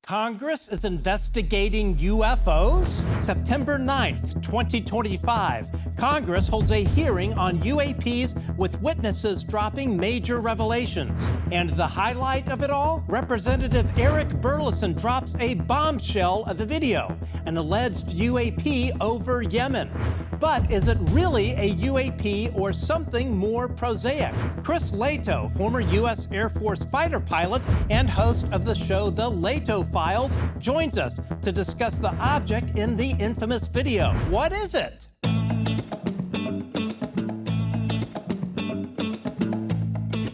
Congress is investigating UFOs? September 9th, 2025, Congress holds a hearing on UAPs with witnesses dropping major revelations. And the highlight of it all? Representative Eric Burleson drops a bombshell of a video, an alleged UAP over Yemen. But is it really a UAP or something more prosaic? Chris Lehto, former U.S. Air Force fighter pilot and host of the show The Lehto Files, joins us to discuss the object in the infamous video. What is it?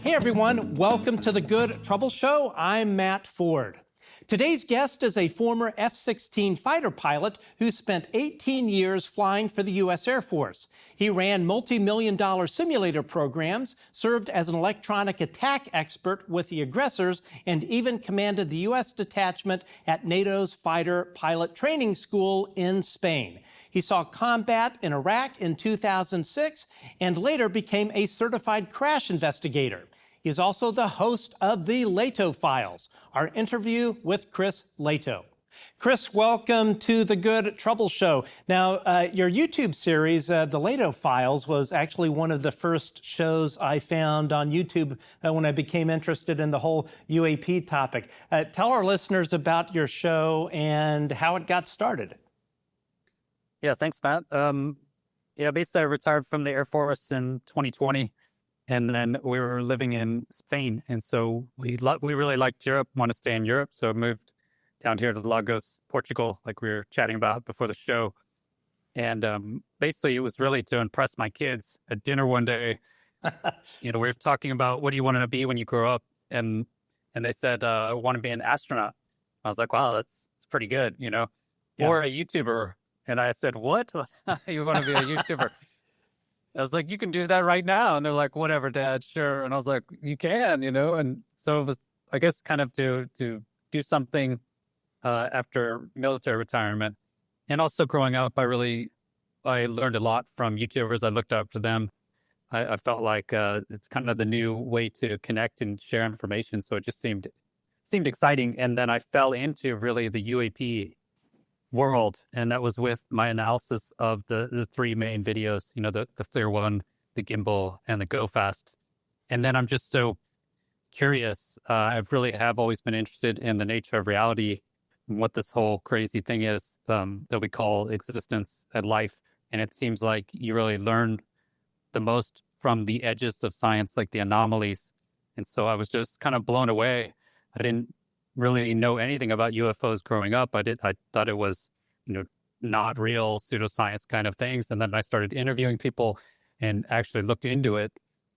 Hey everyone, welcome to the Good Trouble Show. I'm Matt Ford. Today's guest is a former F-16 fighter pilot who spent 18 years flying for the U.S. Air Force. He ran multi-million-dollar simulator programs, served as an electronic attack expert with the aggressors, and even commanded the U.S. detachment at NATO's Fighter Pilot Training School in Spain. He saw combat in Iraq in 2006 and later became a certified crash investigator. He is also the host of the Lehto Files, our interview with Chris Lehto. Chris, welcome to the Good Trouble Show. Now, your YouTube series, the Lehto Files, was actually one of the first shows I found on YouTube when I became interested in the whole UAP topic. Tell our listeners about your show and how it got started. Yeah, thanks, Matt. Basically, I retired from the Air Force in 2020. And then we were living in Spain. And so we really liked Europe, want to stay in Europe. So I moved down here to Lagos, Portugal, like we were chatting about before the show. And basically, it was really to impress my kids. At dinner one day, we were talking about, what do you want to be when you grow up? And they said, I want to be an astronaut. I was like, wow, that's pretty good, Yeah. Or a YouTuber. And I said, what? You want to be a YouTuber? I was like, you can do that right now. And they're like, whatever, Dad, sure. And I was like, you can, And so it was, I guess, kind of to do something after military retirement. And also growing up, I learned a lot from YouTubers. I looked up to them. I felt like it's kind of the new way to connect and share information. So it just seemed exciting. And then I fell into really the UAP world, and that was with my analysis of the three main videos, the FLIR one, the gimbal, and the go fast. And then I'm just so curious. I really have always been interested in the nature of reality and what this whole crazy thing is that we call existence and life. And it seems like you really learn the most from the edges of science, like the anomalies. And so I was just kind of blown away. I didn't really know anything about UFOs growing up. I thought it was, not real pseudoscience kind of things. And then I started interviewing people and actually looked into it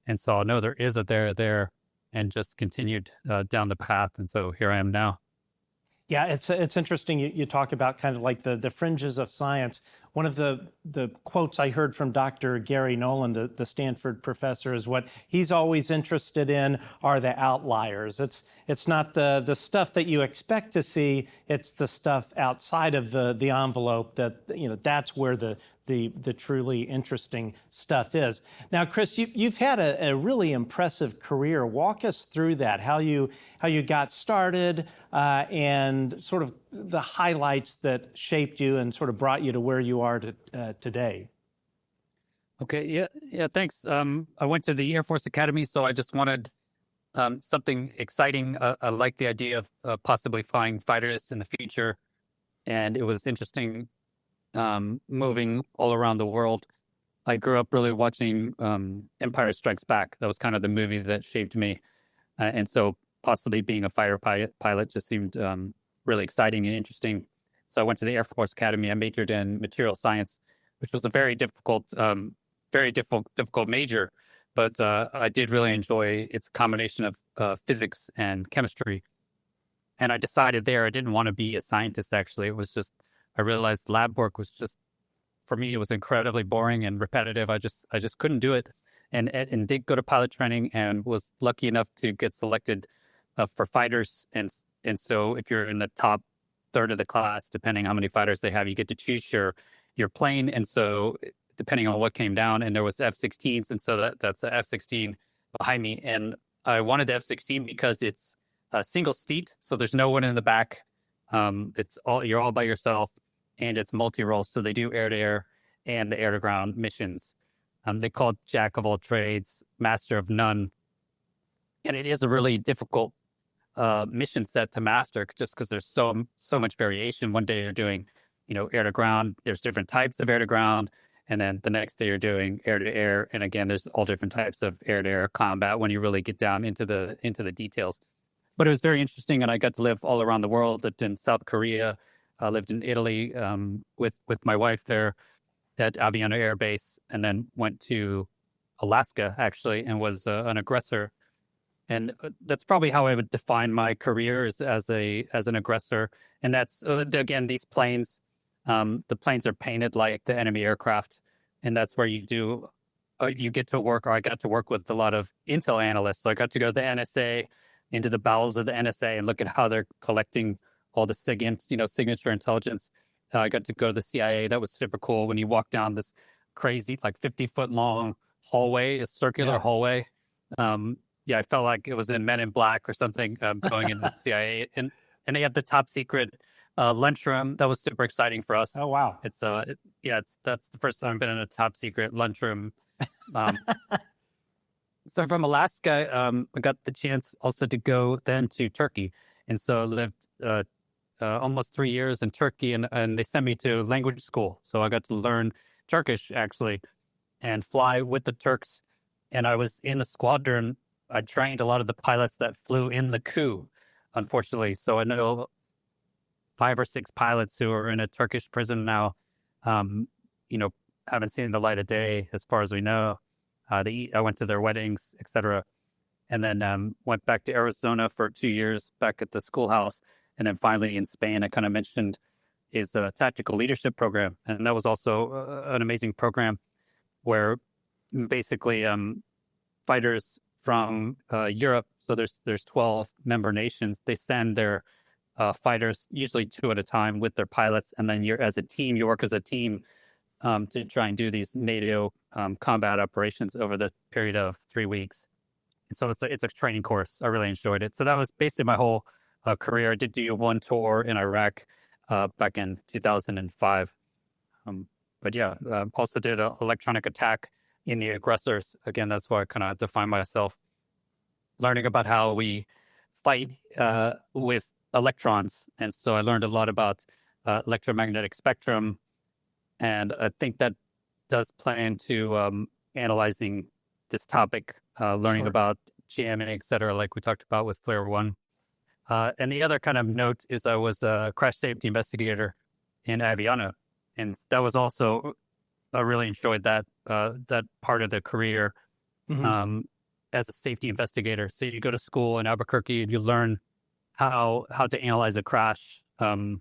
and saw, no, there is a there, and just continued down the path. And so here I am now. Yeah, it's interesting. You talk about kind of like the fringes of science. One of the quotes I heard from Dr. Gary Nolan, the Stanford professor, is what he's always interested in are the outliers. It's not the stuff that you expect to see. It's the stuff outside of the envelope that that's where the truly interesting stuff is. Now, Chris, you've had a really impressive career. Walk us through that, how you got started, and sort of the highlights that shaped you and sort of brought you to where you are today. Okay, yeah, thanks. I went to the Air Force Academy, so I just wanted something exciting. I like the idea of possibly flying fighters in the future, and it was interesting moving all around the world. I grew up really watching Empire Strikes Back. That was kind of the movie that shaped me. And so possibly being a fighter pilot just seemed really exciting and interesting. So I went to the Air Force Academy. I majored in material science, which was a very difficult major. But I did really enjoy its combination of physics and chemistry. And I decided there I didn't want to be a scientist, actually. It was just, I realized lab work was just, for me, it was incredibly boring and repetitive. I just couldn't do it, and did go to pilot training and was lucky enough to get selected for fighters. And so if you're in the top third of the class, depending on how many fighters they have, you get to choose your plane. And so depending on what came down, and there was F-16s, and so that's the F-16 behind me. And I wanted the F-16 because it's a single seat, so there's no one in the back. You're all by yourself, and it's multi-role. So they do air-to-air and the air-to-ground missions. They call it Jack of all trades, master of none, and it is a really difficult mission set to master just because there's so much variation. One day you're doing, air to ground. There's different types of air to ground, and then the next day you're doing air to air. And again, there's all different types of air to air combat when you really get down into the details. But it was very interesting, and I got to live all around the world. Lived in South Korea, lived in Italy with my wife there at Aviano Air Base, and then went to Alaska actually, and was an aggressor. And that's probably how I would define my career as an aggressor. And that's again, these planes, the planes are painted like the enemy aircraft, and that's where you get to work, or I got to work with a lot of intel analysts. So I got to go to the NSA, into the bowels of the NSA, and look at how they're collecting all the signature intelligence. I got to go to the CIA. That was super cool. When you walk down this crazy, like 50-foot long hallway, a circular hallway. I felt like it was in Men in Black or something, going into the CIA, and they had the top secret lunchroom. That was super exciting for us. Oh wow! That's the first time I've been in a top secret lunchroom. So from Alaska, I got the chance also to go then to Turkey, and so I lived almost 3 years in Turkey, and they sent me to language school. So I got to learn Turkish actually, and fly with the Turks. And I was in the squadron. I trained a lot of the pilots that flew in the coup, unfortunately. So I know 5 or 6 pilots who are in a Turkish prison now, haven't seen the light of day as far as we know. I went to their weddings, etc. And then went back to Arizona for 2 years back at the schoolhouse. And then finally in Spain, I kind of mentioned, is the tactical leadership program. And that was also an amazing program where basically fighters from Europe, so there's 12 member nations, they send their fighters, usually 2 at a time, with their pilots, and then you work as a team to try and do these NATO combat operations over the period of 3 weeks. And so it's a training course. I really enjoyed it. So that was basically my whole career. I did do 1 tour in Iraq back in 2005. But yeah, also did an electronic attack in the aggressors. Again, that's why I kind of define myself, learning about how we fight with electrons. And so I learned a lot about electromagnetic spectrum. And I think that does play into analyzing this topic, learning about jamming, et cetera, like we talked about with FLIR 1. And the other kind of note is I was a crash safety investigator in Aviano. And that was also, I really enjoyed that part of the career as a safety investigator. So you go to school in Albuquerque and you learn how to analyze a crash, from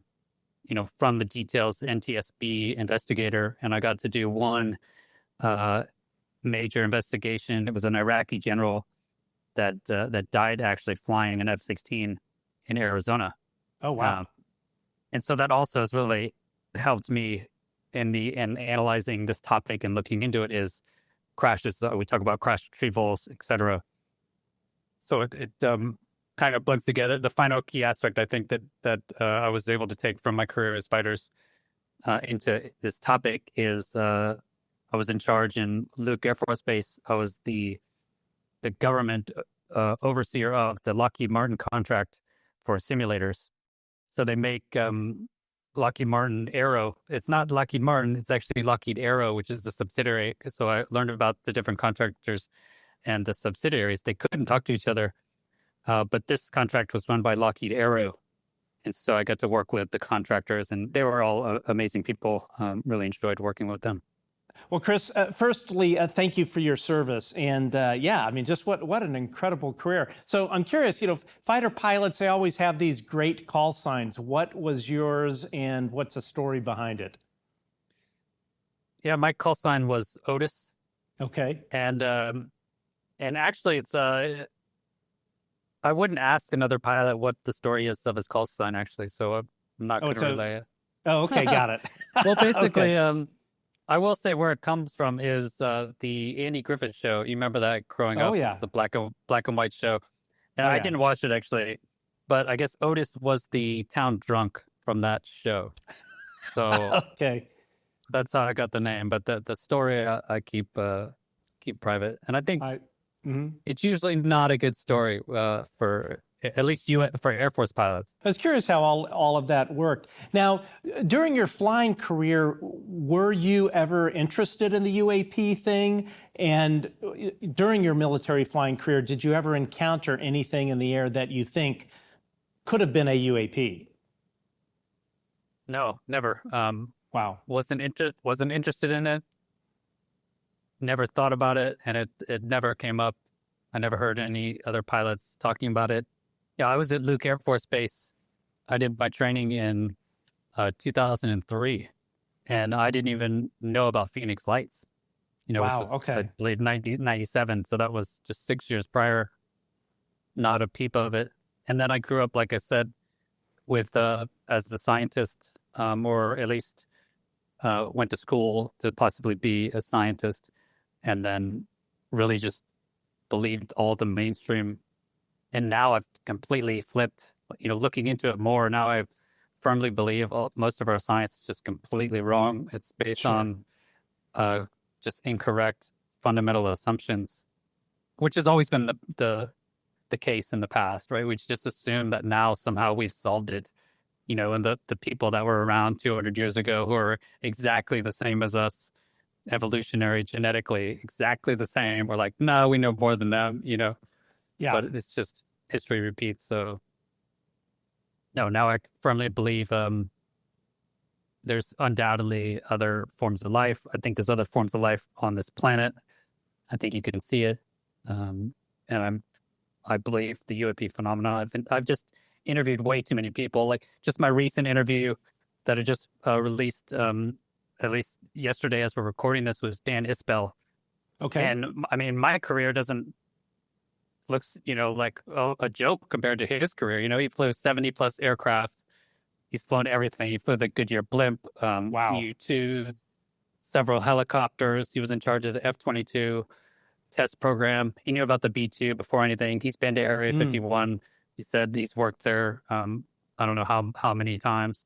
the details, NTSB investigator. And I got to do one major investigation. It was an Iraqi general that died actually flying an F-16 in Arizona. Oh, wow. And so that also has really helped me in analyzing this topic and looking into it, is crashes. We talk about crash retrievals, et cetera. So it kind of blends together. The final key aspect, I think, that I was able to take from my career as fighters into this topic is I was in charge in Luke Air Force Base. I was the government overseer of the Lockheed Martin contract for simulators. So they make Lockheed Martin Aero. It's not Lockheed Martin, it's actually Lockheed Aero, which is the subsidiary. So I learned about the different contractors and the subsidiaries. They couldn't talk to each other, but this contract was run by Lockheed Aero. And so I got to work with the contractors, and they were all amazing people. Really enjoyed working with them. Well, Chris, firstly, thank you for your service. And just what an incredible career. So I'm curious, fighter pilots, they always have these great call signs. What was yours, and what's the story behind it? Yeah, my call sign was Otis. Okay. And actually, it's I wouldn't ask another pilot what the story is of his call sign, actually. So I'm not going to relay it. Oh, okay, got it. Well, basically, okay. I will say where it comes from is the Andy Griffith Show. You remember that growing up? Oh, yeah. It's the black and white show. And I didn't watch it, actually. but I guess Otis was the town drunk from that show. So Okay. that's how I got the name. But the story I keep private, and I think Mhm. it's usually not a good story for at least for Air Force pilots. I was curious how all of that worked. Now, during your flying career, were you ever interested in the UAP thing? And during your military flying career, did you ever encounter anything in the air that you think could have been a UAP? No, never. Wow. Wasn't interested in it. Never thought about it, and it never came up. I never heard any other pilots talking about it. Yeah, I was at Luke Air Force Base. I did my training in 2003, and I didn't even know about Phoenix Lights. Which Wow. was, Okay. I believe, 97. So that was just 6 years prior. Not a peep of it. And then I grew up, like I said, with as a scientist, or at least went to school to possibly be a scientist, and then really just believed all the mainstream. And now I've completely flipped, looking into it more. Now I firmly believe most of our science is just completely wrong. It's based on just incorrect fundamental assumptions, which has always been the case in the past, right? We just assume that now somehow we've solved it, and the people that were around 200 years ago who are exactly the same as us, evolutionary, genetically, exactly the same. We're like, no, we know more than them, Yeah. but it's just history repeats. So no, now I firmly believe there's undoubtedly other forms of life. I think there's other forms of life on this planet. I think you can see it. And I believe the UAP phenomenon. I've just interviewed way too many people. Like just my recent interview that I just released, at least yesterday as we're recording this, was Dan Isbell. Okay. And I mean, my career looks, like a joke compared to his career. He flew 70 plus aircraft. He's flown everything. He flew the Goodyear blimp, Wow. U-2s, several helicopters. He was in charge of the F-22 test program. He knew about the B-2 before anything. He's been to Area 51. He said he's worked there. I don't know how many times,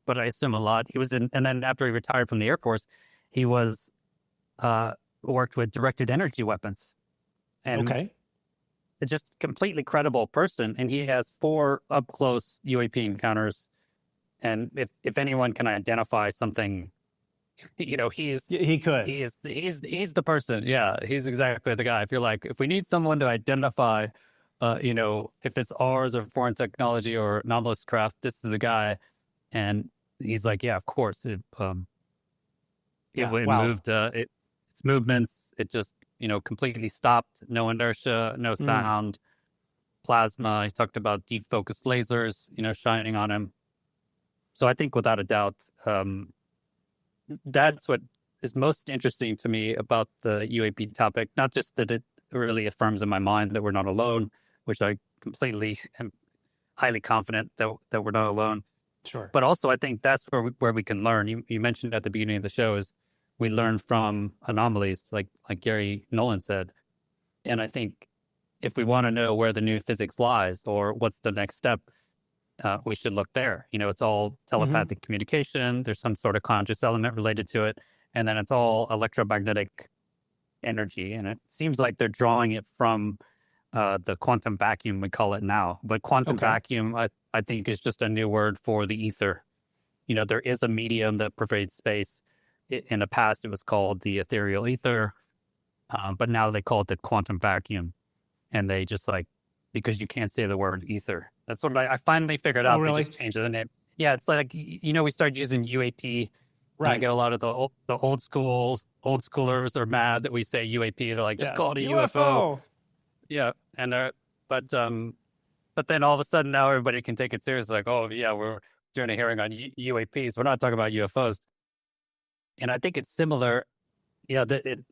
but I assume a lot. He was in, and then after he retired from the Air Force, he was worked with directed energy weapons. And Okay. just completely credible person. And he has 4 up close UAP encounters. And if anyone can identify something, he could. He's the person. Yeah, he's exactly the guy. If we need someone to identify, if it's ours or foreign technology or anomalous craft, this is the guy. And he's like, yeah, of course. It moved, its movements, it just, completely stopped. No inertia, no sound, plasma. He talked about deep focus lasers, shining on him. So I think without a doubt, that's what is most interesting to me about the UAP topic. Not just that it really affirms in my mind that we're not alone, which I completely am highly confident that we're not alone. Sure. But also I think that's where we can learn. You mentioned at the beginning of the show is we learn from anomalies, like Gary Nolan said. And I think if we want to know where the new physics lies or what's the next step, we should look there. It's all telepathic communication. There's some sort of conscious element related to it. And then it's all electromagnetic energy. And it seems like they're drawing it from the quantum vacuum, we call it now. But quantum vacuum, I think, is just a new word for the ether. There is a medium that pervades space. In the past, it was called the ethereal ether, but now they call it the quantum vacuum. And they just because you can't say the word ether. That's what I finally figured out. Really? They just changed the name. Yeah, it's we started using UAP. Right. I get a lot of the old schoolers are mad that we say UAP. They're like, just call it a UFO. Yeah, and but then all of a sudden now everybody can take it seriously. Like, oh yeah, we're doing a hearing on UAPs. We're not talking about UFOs. And I think it's similar. Yeah,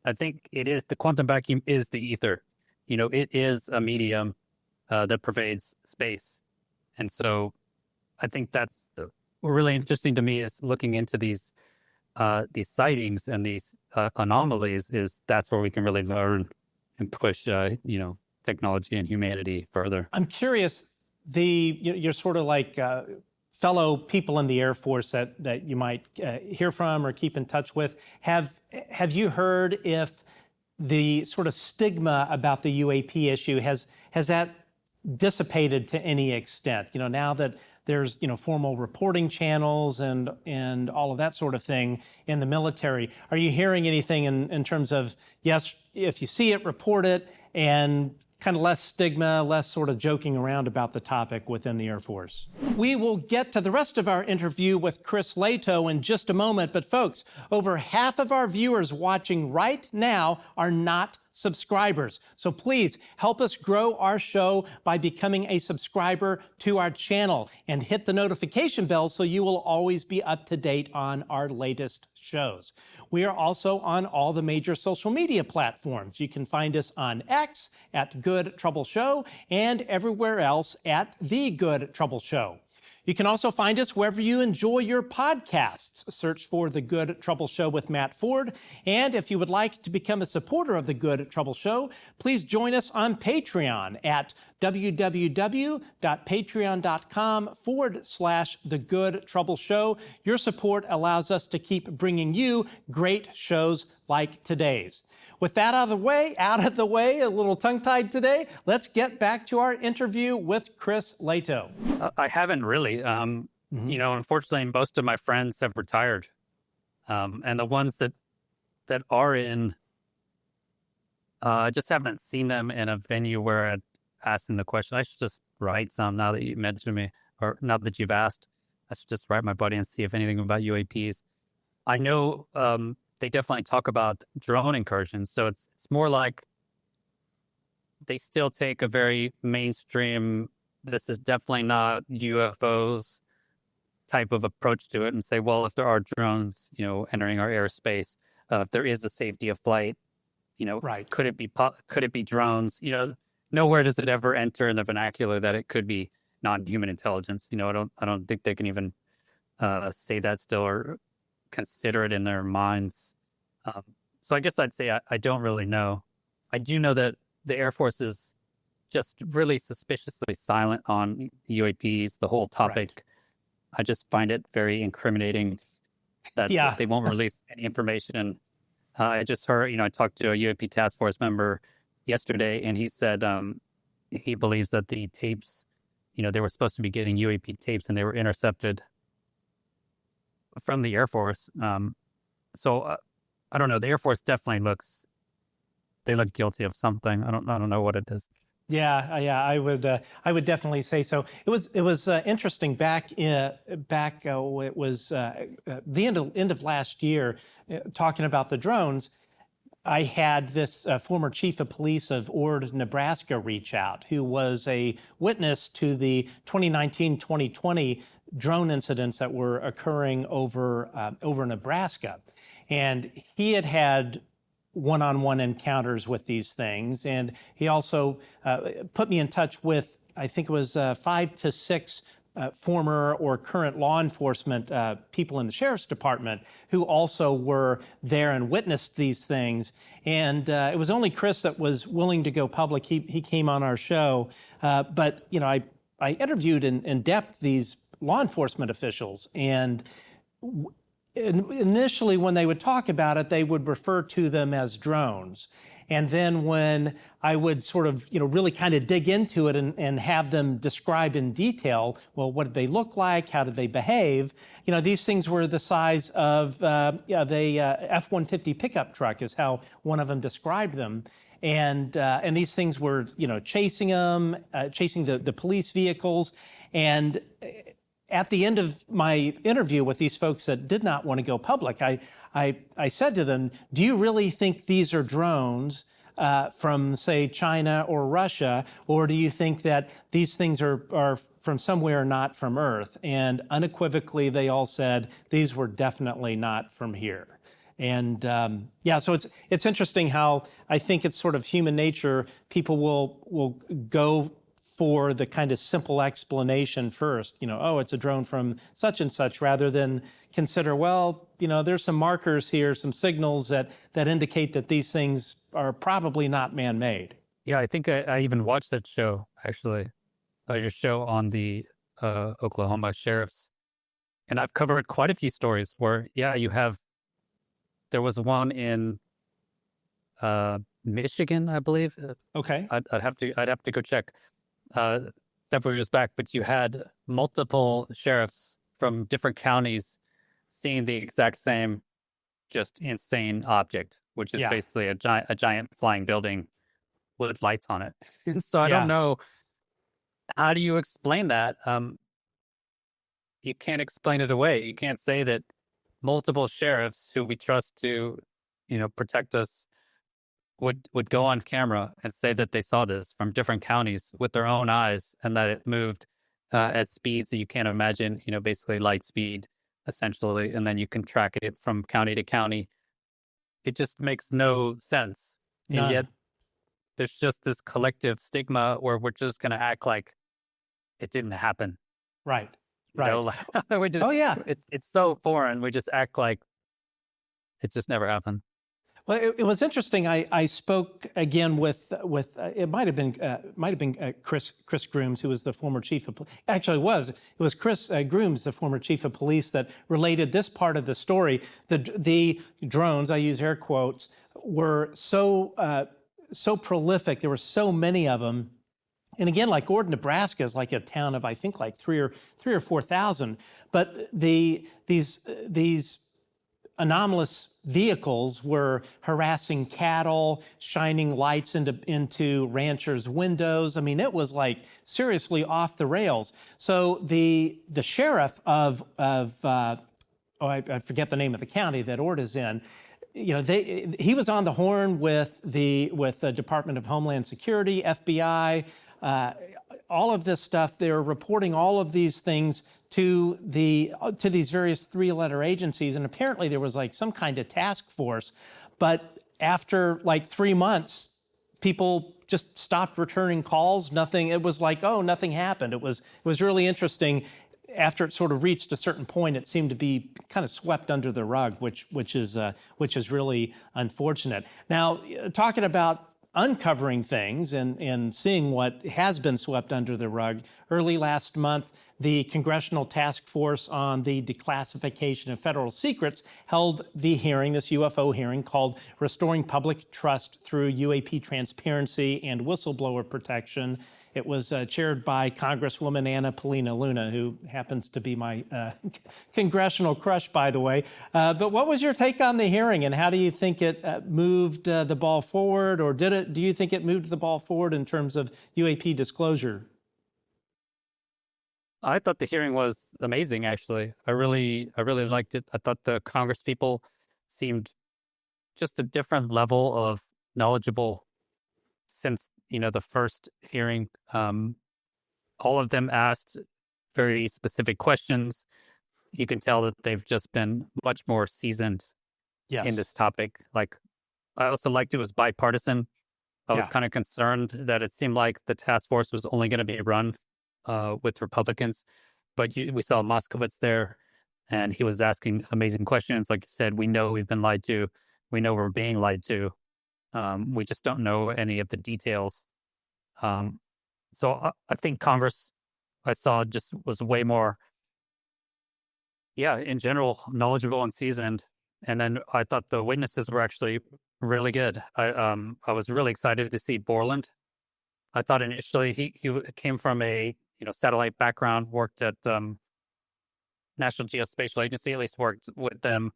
I think it is. The quantum vacuum is the ether. It is a medium that pervades space. And so I think that's really interesting to me is looking into these sightings and these anomalies. That's where we can really learn and push, technology and humanity further. I'm curious, you're sort of like fellow people in the Air Force that you might hear from or keep in touch with. Have you heard if the sort of stigma about the UAP issue has that dissipated to any extent? You know, now that there's formal reporting channels and all of that sort of thing in the military, are you hearing anything in terms of, yes, if you see it, report it, and kind of less stigma, less sort of joking around about the topic within the Air Force? We will get to the rest of our interview with Chris Lehto in just a moment, but folks, over half of our viewers watching right now are not subscribers. So please help us grow our show by becoming a subscriber to our channel and hit the notification bell so you will always be up to date on our latest shows. We are also on all the major social media platforms. You can find us on X at Good Trouble Show and everywhere else at The Good Trouble Show. You can also find us wherever you enjoy your podcasts. Search for The Good Trouble Show with Matt Ford. And if you would like to become a supporter of The Good Trouble Show, please join us on Patreon at www.patreon.com/The Good Trouble Show. Your support allows us to keep bringing you great shows like today's. With that out of the way, a little tongue-tied today, let's get back to our interview with Chris Lehto. I haven't really. You know, unfortunately, most of my friends have retired. And the ones that are in, I just haven't seen them in a venue where I'd ask them the question. I should just write some now that you mentioned me, or now that you've asked. I should just write my buddy and see if anything about UAPs. I know they definitely talk about drone incursions. So it's more like they still take a very mainstream, this is definitely not UFOs type of approach to it, and say, well, if there are drones, entering our airspace, if there is a safety of flight, right. could it be drones? Nowhere does it ever enter in the vernacular that it could be non-human intelligence. I don't think they can even say that still or consider it in their minds. So I guess I'd say I don't really know. I do know that the Air Force is just really suspiciously silent on UAPs, the whole topic. Right. I just find it very incriminating that they won't release any information. And I just heard, I talked to a UAP task force member yesterday, and he said he believes that the tapes, they were supposed to be getting UAP tapes and they were intercepted from the Air Force. So I don't know. The Air Force definitely they look guilty of something. I don't know what it is. Yeah, I would definitely say so. It was interesting back it was the end of last year, talking about the drones. I had this former chief of police of Ord, Nebraska, reach out, who was a witness to the 2019-2020 drone incidents that were occurring over Nebraska, and he had one-on-one encounters with these things. And he also put me in touch with, I think it was 5 to 6 former or current law enforcement people in the sheriff's department who also were there and witnessed these things. And it was only Chris that was willing to go public. He came on our show. But, I interviewed in depth these law enforcement officials, and initially, when they would talk about it, they would refer to them as drones. And then when I would sort of, really kind of dig into it and have them describe in detail, well, what did they look like? How did they behave? These things were the size of the F-150 pickup truck is how one of them described them. And these things were, chasing them, chasing the police vehicles. And at the end of my interview with these folks that did not want to go public, I said to them, do you really think these are drones from, say, China or Russia, or do you think that these things are from somewhere not from Earth? And unequivocally, they all said these were definitely not from here. And so it's interesting how I think it's sort of human nature. People will go for the kind of simple explanation first, it's a drone from such and such, rather than consider, well, there's some markers here, some signals that indicate that these things are probably not man-made. Yeah, I think I even watched that show, actually. your show on the Oklahoma sheriffs, and I've covered quite a few stories where, there was one in Michigan, I believe. Okay. I'd have to go check several years back, but you had multiple sheriffs from different counties seeing the exact same just insane object, which is basically a giant flying building with lights on it. And so I don't know, how do you explain that? You can't explain it away. You can't say that multiple sheriffs who we trust to, protect us would go on camera and say that they saw this from different counties with their own eyes, and that it moved at speeds that you can't imagine, basically light speed, essentially, and then you can track it from county to county. It just makes no sense. None. And yet there's just this collective stigma where we're just going to act like it didn't happen. Right. Oh, yeah. It's so foreign. We just act like it just never happened. Well, it was interesting. I spoke again with it might have been Chris Grooms, who was the former chief of actually it was Chris Grooms, the former chief of police, that related this part of the story. The drones, I use air quotes, were so prolific. There were so many of them. And again, like Ord, Nebraska is like a town of, I think, like 3,000 or 4,000. But these anomalous vehicles were harassing cattle, shining lights into ranchers' windows. I mean, it was like seriously off the rails. So the sheriff of I forget the name of the county that Ord is in. He was on the horn with the Department of Homeland Security, FBI. All of this stuff, they're reporting all of these things to these various three-letter agencies, and apparently there was like some kind of task force. But after like 3 months, people just stopped returning calls. Nothing. It was like, oh, nothing happened. It was really interesting. After it sort of reached a certain point, it seemed to be kind of swept under the rug, which is really unfortunate. Now, talking about uncovering things and seeing what has been swept under the rug. Early last month, the Congressional Task Force on the Declassification of Federal Secrets held the hearing, this UFO hearing, called Restoring Public Trust Through UAP Transparency and Whistleblower Protection. It was chaired by Congresswoman Anna Paulina Luna, who happens to be my congressional crush, by the way. But what was your take on the hearing, and how do you think it moved the ball forward, or do you think it moved the ball forward in terms of UAP disclosure? I thought the hearing was amazing, actually. I really liked it. I thought the Congress people seemed just a different level of knowledgeable since, the first hearing. All of them asked very specific questions. You can tell that they've just been much more seasoned in this topic. Like, I also liked it was bipartisan. I was kind of concerned that it seemed like the task force was only going to be run with Republicans, but we saw Moskowitz there, and he was asking amazing questions. Like you said, we know we've been lied to. We know we're being lied to. We just don't know any of the details. So I think Congress, I saw, just was way more, in general, knowledgeable and seasoned. And then I thought the witnesses were actually really good. I was really excited to see Borland. I thought initially he came from a satellite background, worked at National Geospatial Agency, at least worked with them.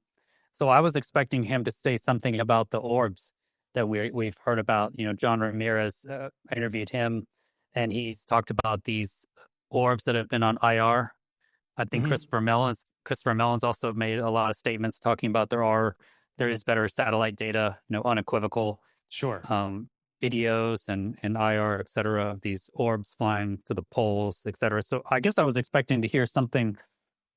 So I was expecting him to say something about the orbs that we've heard about. John Ramirez, I interviewed him, and he's talked about these orbs that have been on IR. I think Christopher Mellon's also made a lot of statements talking about there is better satellite data, unequivocal. Sure. Videos and IR, et cetera, of these orbs flying to the poles, et cetera. So I guess I was expecting to hear something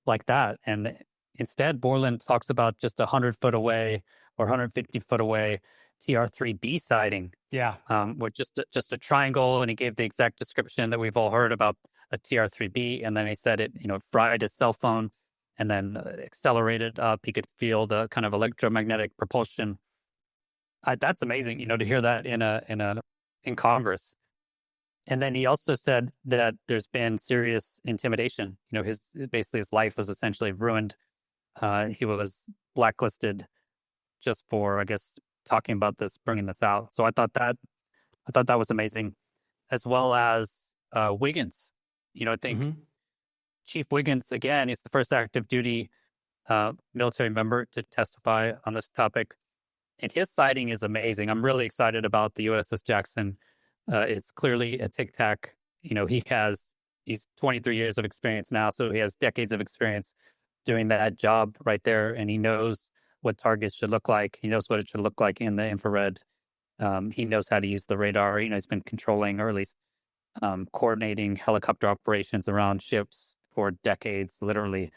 like that. And instead, Borland talks about just 100 foot away or 150 foot away TR-3B sighting. Yeah. With just a triangle, and he gave the exact description that we've all heard about a TR-3B. And then he said it, fried his cell phone and then accelerated up. He could feel the kind of electromagnetic propulsion. That's amazing, to hear that in Congress. And then he also said that there's been serious intimidation. You know, basically his life was essentially ruined. He was blacklisted just for, I guess, talking about this, bringing this out. So I thought that was amazing, as well as Wiggins. You know, I think Chief Wiggins, again, is the first active duty military member to testify on this topic. And his sighting is amazing. I'm really excited about the USS Jackson. It's clearly a tic tac. You know, he's 23 years of experience now, so he has decades of experience doing that job right there. And he knows what targets should look like. He knows what it should look like in the infrared. He knows how to use the radar. You know, he's been controlling, or at least coordinating helicopter operations around ships for decades, literally.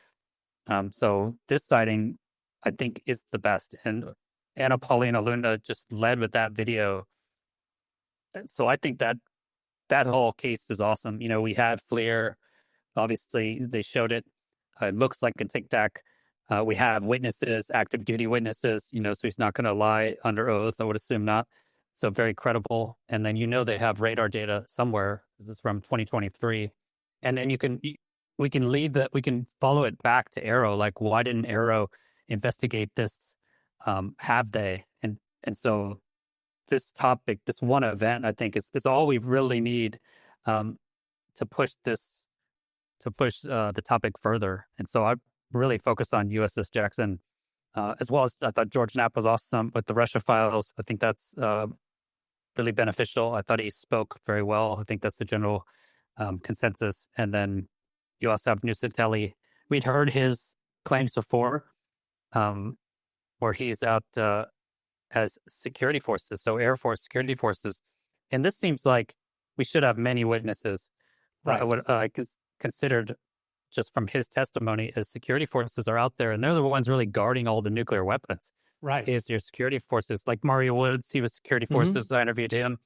So this sighting, I think, is the best. And Anna Paulina Luna just led with that video. So I think that whole case is awesome. You know, we had FLIR. Obviously, they showed it. It looks like a tic tac. We have witnesses, active duty witnesses, you know, so he's not going to lie under oath. I would assume not. So very credible. And then, you know, they have radar data somewhere. This is from 2023. And then we can follow it back to Arrow. Like, why didn't Arrow investigate this? Have they? And so this topic, this one event, I think is all we really need to push the topic further. And so I really focused on USS Jackson, as well as I thought George Knapp was awesome with the Russia files. I think that's really beneficial. I thought he spoke very well. I think that's the general consensus. And then you also have Nusatelli. We'd heard his claims before, where he's out as security forces, so Air Force security forces. And this seems like we should have many witnesses. Right. What I considered just from his testimony as security forces are out there, and they're the ones really guarding all the nuclear weapons. Right. Is your security forces, like Mario Woods, he was security forces. I interviewed him.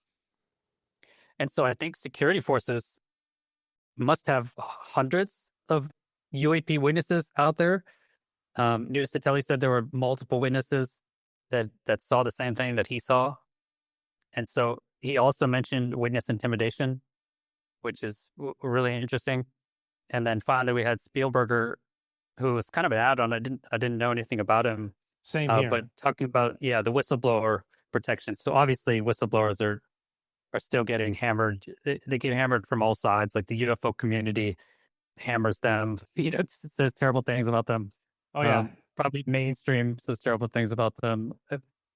And so I think security forces must have hundreds of UAP witnesses out there. Nusatelli said there were multiple witnesses that saw the same thing that he saw. And so he also mentioned witness intimidation, which is really interesting. And then finally we had Spielberger, who was kind of an add-on. I didn't know anything about him. Same here. But talking about, the whistleblower protection. So obviously whistleblowers are still getting hammered. They get hammered from all sides. Like the UFO community hammers them, it says terrible things about them. Oh, yeah. Probably mainstream says terrible things about them.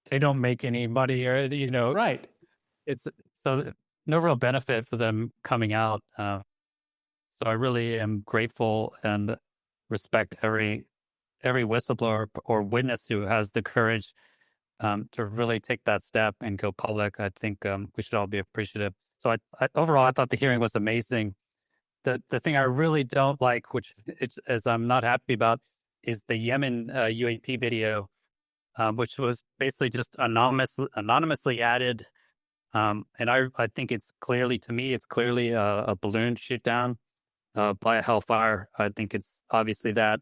They don't make any money, or, Right. It's so no real benefit for them coming out. So I really am grateful and respect every whistleblower or witness who has the courage to really take that step and go public. I think we should all be appreciative. So overall, I thought the hearing was amazing. The thing I really don't like, which as I'm not happy about, is the Yemen UAP video, which was basically just anonymously added. And I think it's clearly a balloon shoot down by a Hellfire. I think it's obviously that.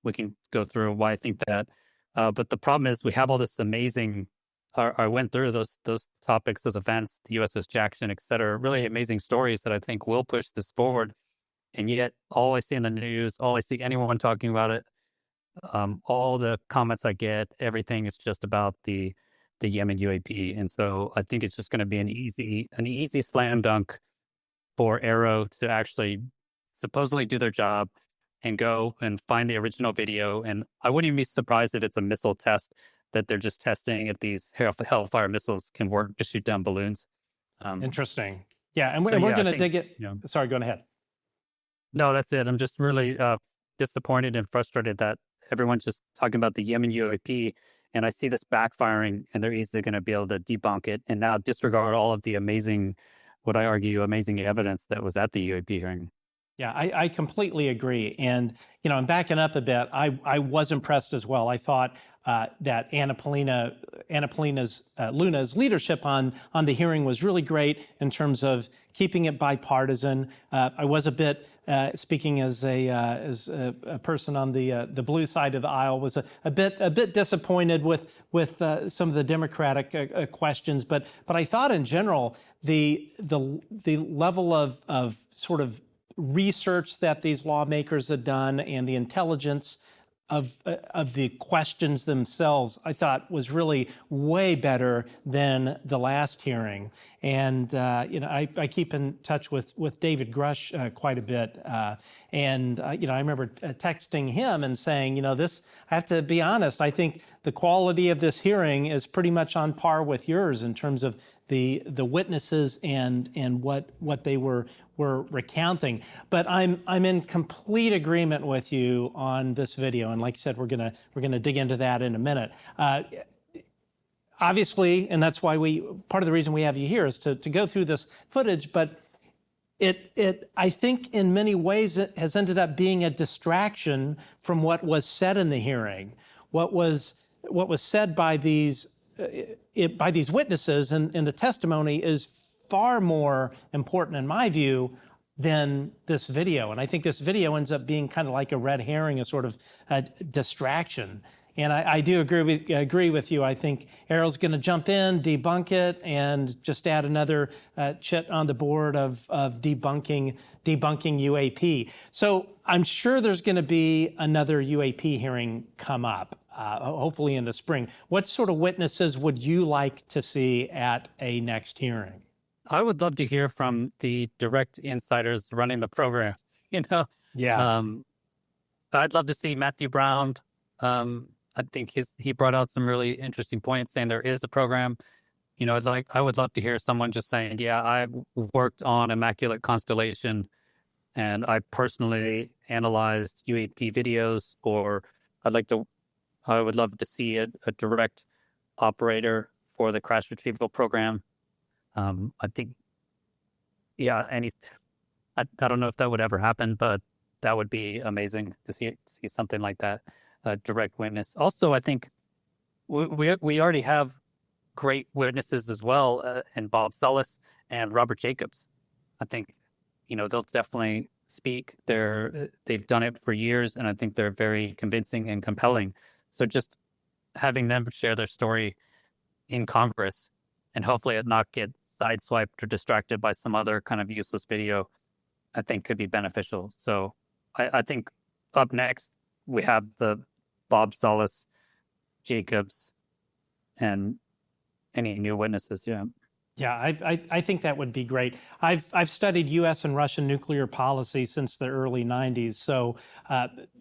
We can go through why I think that. But the problem is we have all this amazing, I went through those topics, those events, the USS Jackson, et cetera, really amazing stories that I think will push this forward. And yet all I see in the news, all I see anyone talking about it, all the comments I get, everything is just about the Yemen UAP. And so I think it's just going to be an easy slam dunk for Arrow to actually supposedly do their job and go and find the original video. And I wouldn't even be surprised if it's a missile test that they're just testing if these Hellfire missiles can work to shoot down balloons. Interesting. Yeah, and we're going to dig it. Sorry, go ahead. No, that's it. I'm just really disappointed and frustrated that everyone's just talking about the Yemen UAP, and I see this backfiring, and they're easily going to be able to debunk it and now disregard all of the amazing evidence that was at the UAP hearing. Yeah, I completely agree. And, I'm backing up a bit. I was impressed as well. I thought that Anna Paulina Luna's leadership on the hearing was really great in terms of keeping it bipartisan. I was a bit, speaking as a person on the blue side of the aisle, was a bit disappointed with some of the Democratic questions, but I thought in general the level of sort of research that these lawmakers had done and the intelligence of the questions themselves, I thought was really way better than the last hearing. And I keep in touch with David Grush quite a bit, and I remember texting him and saying, this, I have to be honest, I think the quality of this hearing is pretty much on par with yours in terms of the witnesses and what they were recounting. But I'm in complete agreement with you on this video, and like I said, we're gonna dig into that in a minute. Obviously, and that's why part of the reason we have you here is to go through this footage, but it I think in many ways it has ended up being a distraction from what was said in the hearing. What was said by these witnesses in the testimony is far more important, in my view, than this video. And I think this video ends up being kind of like a red herring, a sort of distraction. And I do agree with you. I think Errol's going to jump in, debunk it, and just add another chit on the board of debunking UAP. So I'm sure there's going to be another UAP hearing come up, hopefully in the spring. What sort of witnesses would you like to see at a next hearing? I would love to hear from the direct insiders running the program. Yeah. I'd love to see Matthew Brown. I think he brought out some really interesting points, saying there is a program. I would love to hear someone just saying, yeah, I worked on Immaculate Constellation and I personally analyzed UAP videos, or I would love to see a direct operator for the crash retrieval program. I think, yeah, I don't know if that would ever happen, but that would be amazing to see something like that, a direct witness. Also, I think we already have great witnesses as well, in Bob Sullis and Robert Jacobs. I think, they'll definitely speak. They've done it for years, and I think they're very convincing and compelling. So just having them share their story in Congress, and hopefully it not get sideswiped or distracted by some other kind of useless video, I think could be beneficial. So I think up next we have the Bob Sullis, Jacobs, and any new witnesses. Yeah. Yeah, I think that would be great. I've studied U.S. and Russian nuclear policy since the early 90s. So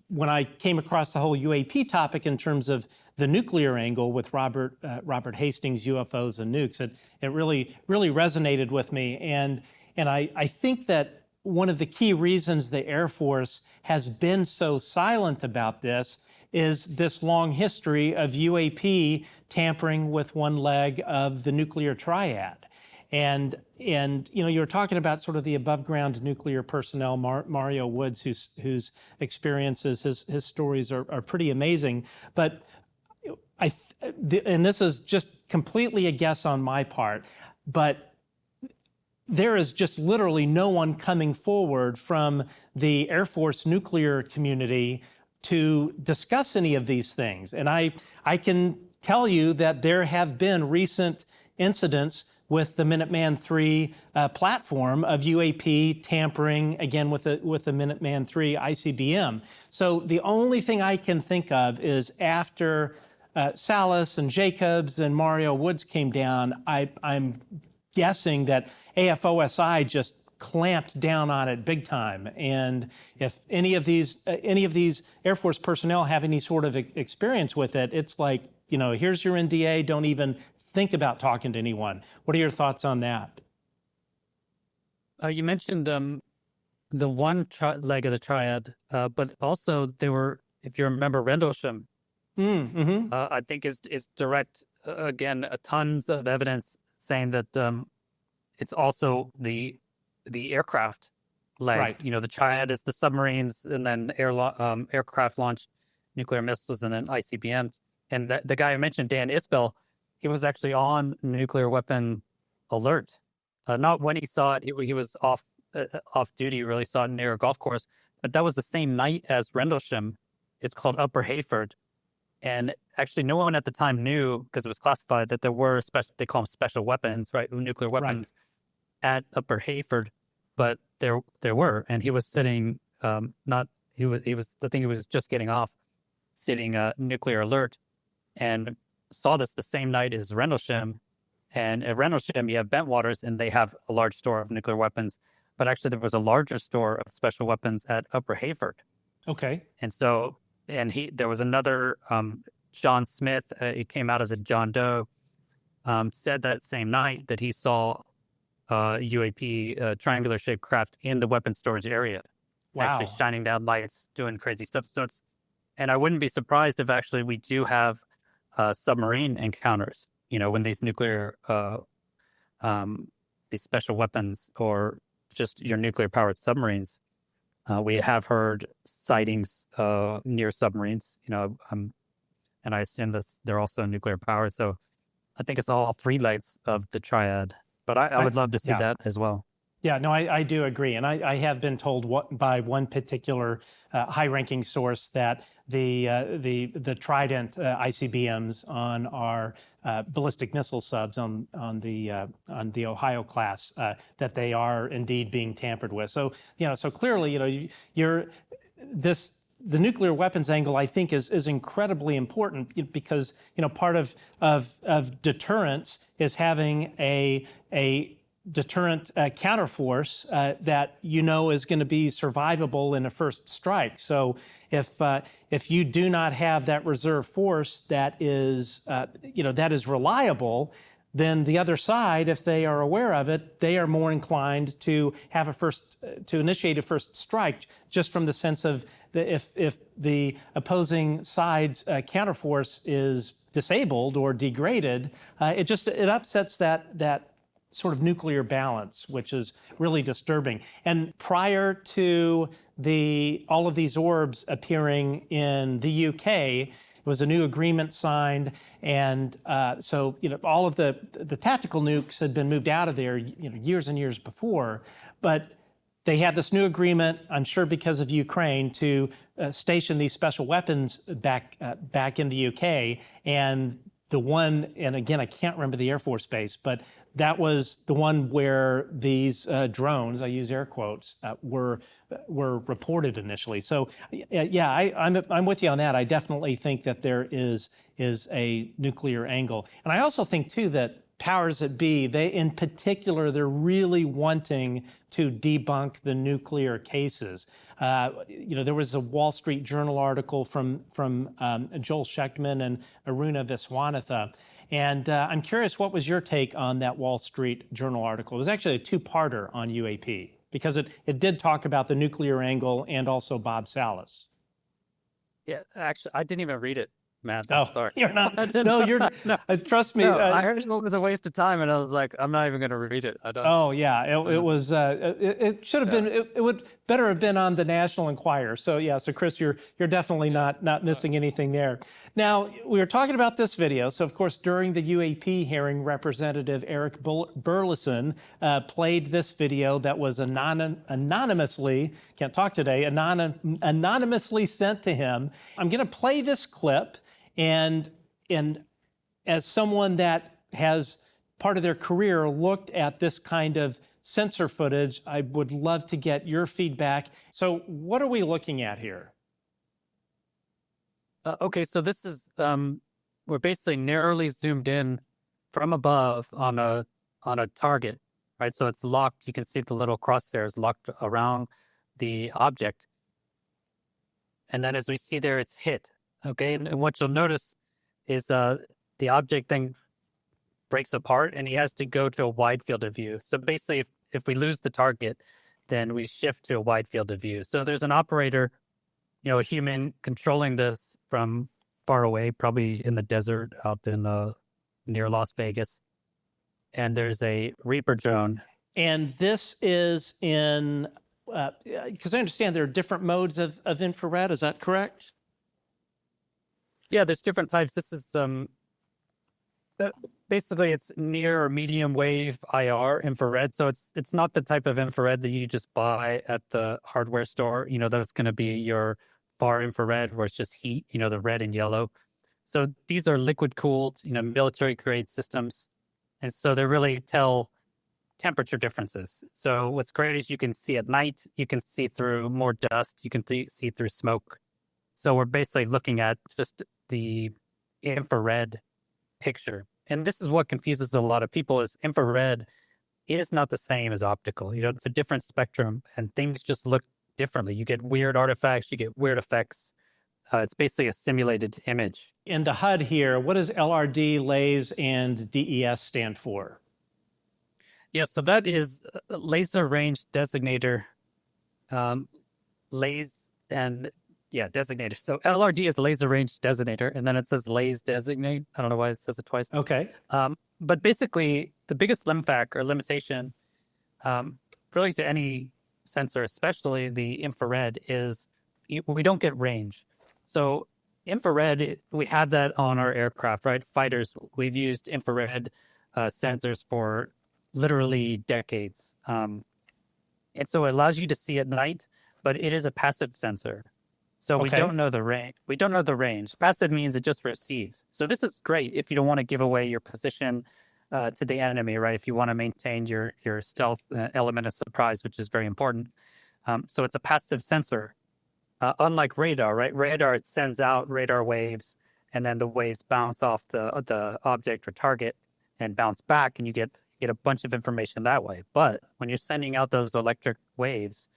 when I came across the whole UAP topic in terms of the nuclear angle with Robert Hastings, UFOs and nukes, it really resonated with me. And I think that one of the key reasons the Air Force has been so silent about this is this long history of UAP tampering with one leg of the nuclear triad. And you were talking about sort of the above ground nuclear personnel, Mario Woods, whose experiences, his stories are pretty amazing. But and this is just completely a guess on my part, but there is just literally no one coming forward from the Air Force nuclear community to discuss any of these things. And I can tell you that there have been recent incidents with the Minuteman III platform of UAP tampering, again, with the Minuteman III ICBM. So the only thing I can think of is after Salas and Jacobs and Mario Woods came down, I'm guessing that AFOSI just clamped down on it big time. And if any of these Air Force personnel have any sort of experience with it, it's like, here's your NDA, don't even think about talking to anyone. What are your thoughts on that? You mentioned the one leg of the triad, but also there were, if you remember, Rendlesham, I think is direct, again, tons of evidence saying that it's also the aircraft leg. Right. The triad is the submarines, and then aircraft launched nuclear missiles, and then ICBMs. And the guy I mentioned, Dan Isbell, he was actually on nuclear weapon alert. Not when he saw it, he was off duty, really saw it near a golf course, but that was the same night as Rendlesham. It's called Upper Hayford. And actually, no one at the time knew, because it was classified, that there were they call them special weapons, right? Nuclear weapons at Upper Hayford, but there were, and he was sitting, I think he was just getting off, sitting nuclear alert, and saw this the same night as Rendlesham. And at Rendlesham, you have Bentwaters, and they have a large store of nuclear weapons, but actually there was a larger store of special weapons at Upper Hayford. Okay. And so, there was another, John Smith, he came out as a John Doe, said that same night that he saw UAP triangular shaped craft in the weapon storage area. Wow. Actually shining down lights, doing crazy stuff. So and I wouldn't be surprised if actually we do have submarine encounters, when these nuclear, these special weapons or just your nuclear powered submarines. We have heard sightings near submarines, and I assume that they're also nuclear powered. So I think it's all three legs of the triad, but I would love to see that as well. Yeah, no, I do agree. And I have been told by one particular high-ranking source that the Trident ICBMs on our ballistic missile subs on the Ohio class, that they are indeed being tampered with. So, so clearly, the nuclear weapons angle, I think, is incredibly important because, part of deterrence is having a deterrent counterforce that is going to be survivable in a first strike. So if you do not have that reserve force that is reliable, then the other side, if they are aware of it, they are more inclined to initiate a first strike, just from the sense of if the opposing side's counterforce is disabled or degraded, it upsets that sort of nuclear balance, which is really disturbing. And prior to all of these orbs appearing in the UK, it was a new agreement signed, and so all of the tactical nukes had been moved out of there years and years before, but they had this new agreement, I'm sure because of Ukraine, to station these special weapons back in the UK. And the one, and again, I can't remember the Air Force base, but that was the one where these drones, I use air quotes, were reported initially. So, yeah, I'm with you on that. I definitely think that there is a nuclear angle, and I also think too that powers that be, in particular, they're really wanting to debunk the nuclear cases. There was a Wall Street Journal article from Joel Schechtman and Aruna Viswanathan. And I'm curious, what was your take on that Wall Street Journal article? It was actually a two-parter on UAP, because it did talk about the nuclear angle and also Bob Salas. Yeah, actually, I didn't even read it, Matt. Oh, sorry. You're not. No, you're. No. Trust me. No, I heard it was a waste of time, and I was like, I'm not even going to read it. I don't. Oh yeah, it was. It should have been. It would better have been on the National Enquirer. So yeah. So Chris, you're definitely not missing anything there. Now we were talking about this video. So of course, during the UAP hearing, Representative Eric Burleson played this video that was anonymously. Can't talk today. Anonymously sent to him. I'm going to play this clip. And as someone that has part of their career looked at this kind of sensor footage, I would love to get your feedback. So what are we looking at here? Okay, so this is, we're basically narrowly zoomed in from above on a target, right? So it's locked. You can see the little crosshairs locked around the object. And then as we see there, it's hit. Okay, and what you'll notice is the object then breaks apart, and he has to go to a wide field of view. So basically, if we lose the target, then we shift to a wide field of view. So there's an operator, a human controlling this from far away, probably in the desert out in near Las Vegas. And there's a Reaper drone. And this is in, because I understand there are different modes of infrared, is that correct? Yeah, there's different types. This is Basically, it's near or medium wave IR infrared. So it's not the type of infrared that you just buy at the hardware store. That's going to be your far infrared where it's just heat, the red and yellow. So these are liquid cooled, military grade systems. And so they really tell temperature differences. So what's great is you can see at night, you can see through more dust, you can see through smoke. So we're basically looking at just the infrared picture. And this is what confuses a lot of people is infrared is not the same as optical. It's a different spectrum and things just look differently. You get weird artifacts, you get weird effects. It's basically a simulated image. In the HUD here, what does LRD, LASE, and DES stand for? Yeah, so that is laser range designator, LASE, and designator. So LRD is laser range designator, and then it says LASE designate. I don't know why it says it twice. Okay. But basically, the biggest limfac or limitation really to any sensor, especially the infrared, is we don't get range. So infrared, we have that on our aircraft, right? Fighters, we've used infrared sensors for literally decades. And so it allows you to see at night, but it is a passive sensor. So we don't know the range. We don't know the range. Passive means it just receives. So this is great if you don't want to give away your position to the enemy, right? If you want to maintain your stealth element of surprise, which is very important. So it's a passive sensor. Unlike radar, right? Radar, it sends out radar waves, and then the waves bounce off the object or target and bounce back, and you get a bunch of information that way. But when you're sending out those electric waves,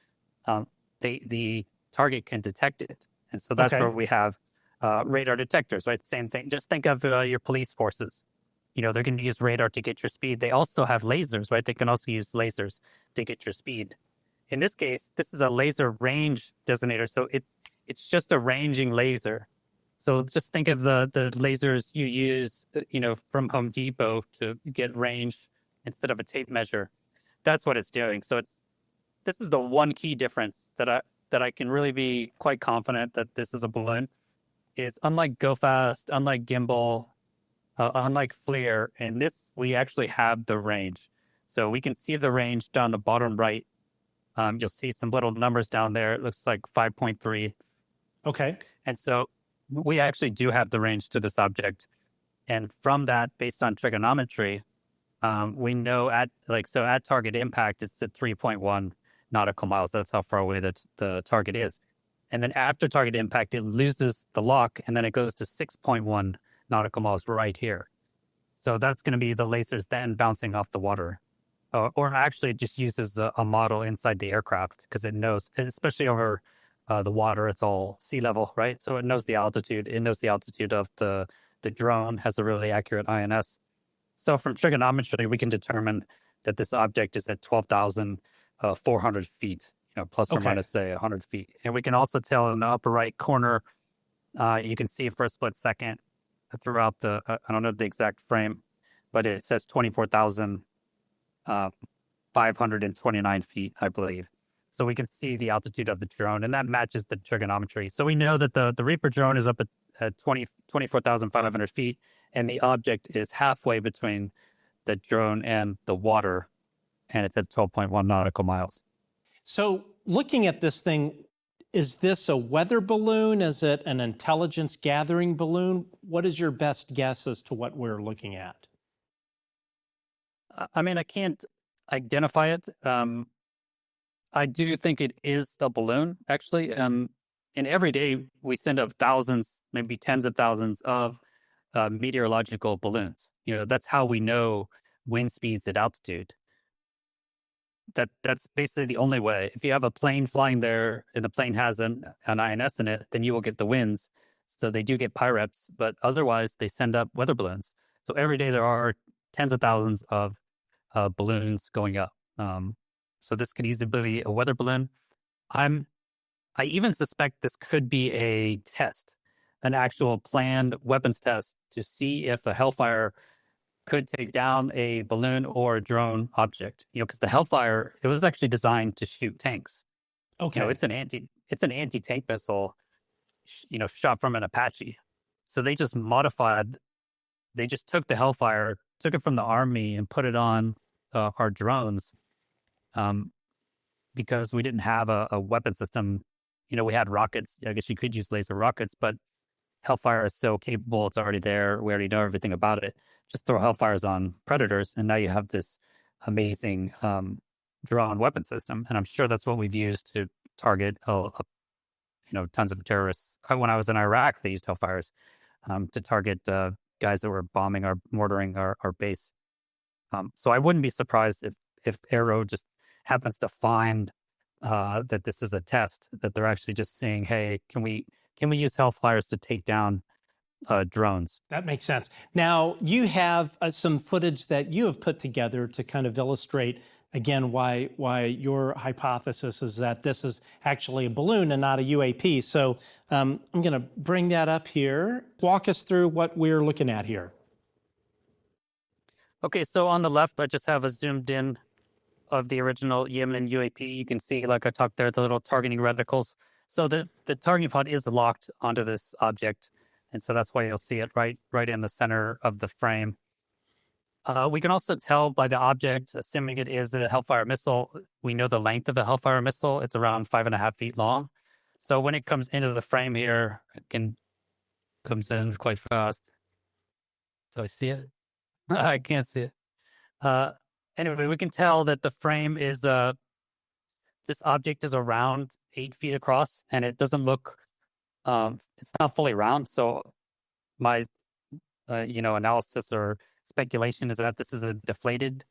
the target can detect it. And so that's where we have radar detectors, right? Same thing. Just think of your police forces. They're going to use radar to get your speed. They also have lasers, right? They can also use lasers to get your speed. In this case, this is a laser range designator. So it's just a ranging laser. So just think of the lasers you use, from Home Depot to get range instead of a tape measure. That's what it's doing. So this is the one key difference that I can really be quite confident that this is a balloon, is unlike GoFast, unlike Gimbal, unlike FLIR, in this, we actually have the range. So we can see the range down the bottom right. You'll see some little numbers down there. It looks like 5.3. Okay. And so we actually do have the range to this object. And from that, based on trigonometry, we know at target impact, it's at 3.1 nautical miles. That's how far away the target is. And then after target impact, it loses the lock, and then it goes to 6.1 nautical miles right here. So that's going to be the lasers then bouncing off the water. Or actually it just uses a model inside the aircraft because it knows, especially over the water, it's all sea level, right? So it knows the altitude. It knows the altitude of the drone, has a really accurate INS. So from trigonometry, we can determine that this object is at 12,400 feet, plus or minus, say, 100 feet. And we can also tell in the upper right corner, you can see for a split second throughout I don't know the exact frame, but it says 24,529 feet, I believe. So we can see the altitude of the drone, and that matches the trigonometry. So we know that the Reaper drone is up at 24,500 feet, and the object is halfway between the drone and the water, and it's at 12.1 nautical miles. So looking at this thing, is this a weather balloon? Is it an intelligence gathering balloon? What is your best guess as to what we're looking at? I mean, I can't identify it. I do think it is the balloon, actually. And every day we send up thousands, maybe tens of thousands of meteorological balloons. That's how we know wind speeds at altitude. That's basically the only way. If you have a plane flying there and the plane has an INS in it, then you will get the winds. So they do get PIREPs, but otherwise they send up weather balloons. So every day there are tens of thousands of balloons going up. So this could easily be a weather balloon. I even suspect this could be a test, an actual planned weapons test to see if a Hellfire could take down a balloon or a drone object. Because the Hellfire, it was actually designed to shoot tanks. Okay, it's an anti-tank missile, shot from an Apache. So they just modified they just took the Hellfire, took it from the Army and put it on our drones, because we didn't have a weapon system. We had rockets. I guess you could use laser rockets, but Hellfire is so capable. It's already there. We already know everything about it. Just throw Hellfires on Predators, and now you have this amazing drone weapon system. And I'm sure that's what we've used to target, tons of terrorists. When I was in Iraq, they used Hellfires to target guys that were mortaring our base. So I wouldn't be surprised if Aero just happens to find that this is a test, that they're actually just saying, hey, can we use Hellfires to take down drones? That makes sense. Now, you have some footage that you have put together to kind of illustrate, again, why your hypothesis is that this is actually a balloon and not a UAP. So I'm going to bring that up here. Walk us through what we're looking at here. Okay, so on the left, I just have a zoomed in of the original Yemen UAP. You can see, like I talked there, the little targeting reticles. So the targeting pod is locked onto this object, and so that's why you'll see it right in the center of the frame. We can also tell by the object, assuming it is a Hellfire missile, we know the length of a Hellfire missile. It's around 5.5 feet long. So when it comes into the frame here, comes in quite fast. Do I see it? I can't see it. Anyway, we can tell that the frame is, this object is around 8 feet across, and it doesn't look, it's not fully round. So my, analysis or speculation is that this is a deflated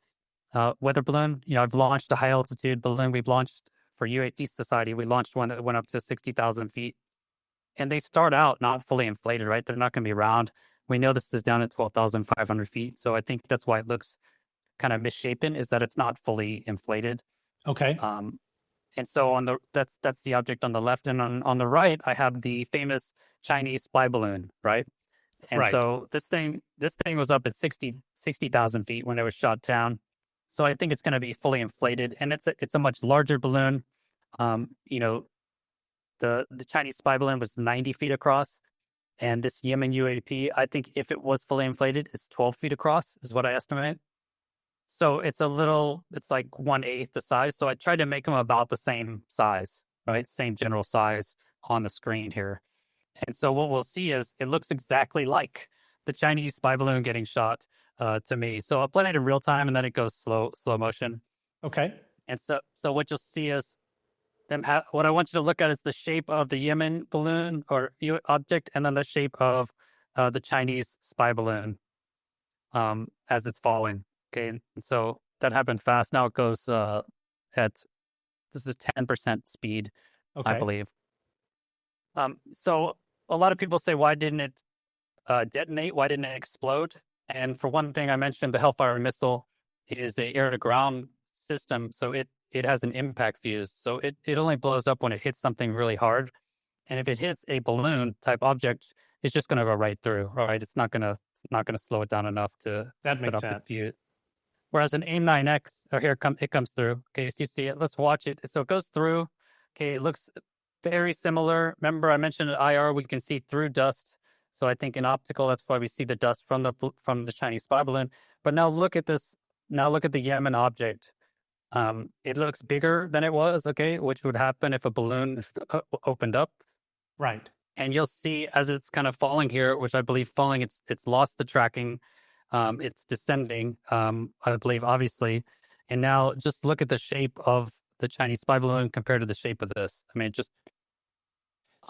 weather balloon. I've launched a high altitude balloon. We've launched for UAP Society. We launched one that went up to 60,000 feet, and they start out not fully inflated, right? They're not going to be round. We know this is down at 12,500 feet. So I think that's why it looks kind of misshapen, is that it's not fully inflated. Okay. And so that's the object on the left, and on the right, I have the famous Chinese spy balloon, right? And right. So this thing was up at 60,000 feet when it was shot down. So I think it's going to be fully inflated, and it's a much larger balloon. The Chinese spy balloon was 90 feet across, and this Yemen UAP, I think if it was fully inflated, it's 12 feet across, is what I estimate. So it's like 1/8 the size. So I tried to make them about the same size, right? Same general size on the screen here. And so what we'll see is it looks exactly like the Chinese spy balloon getting shot to me. So I'll play it in real time, and then it goes slow motion. Okay. And so what you'll see is what I want you to look at is the shape of the Yemen balloon or object, and then the shape of the Chinese spy balloon as it's falling. Okay, and so that happened fast. Now it goes this is 10% speed, okay. I believe. So a lot of people say, why didn't it detonate? Why didn't it explode? And for one thing, I mentioned the Hellfire missile is a air-to-ground system, so it has an impact fuse. So it only blows up when it hits something really hard. And if it hits a balloon type object, it's just going to go right through. Right? It's not going to slow it down enough to that makes set up sense. the fuse. Whereas an AIM-9X, it comes through. Okay, so you see it. Let's watch it. So it goes through. Okay, it looks very similar. Remember, I mentioned at IR we can see through dust. So I think in optical, that's why we see the dust from the Chinese spy balloon. But now look at this. Now look at the Yemen object. It looks bigger than it was. Okay, which would happen if a balloon opened up. Right. And you'll see as it's kind of falling here, which I believe falling, it's lost the tracking. It's descending, I believe, obviously. And now just look at the shape of the Chinese spy balloon compared to the shape of this. I mean,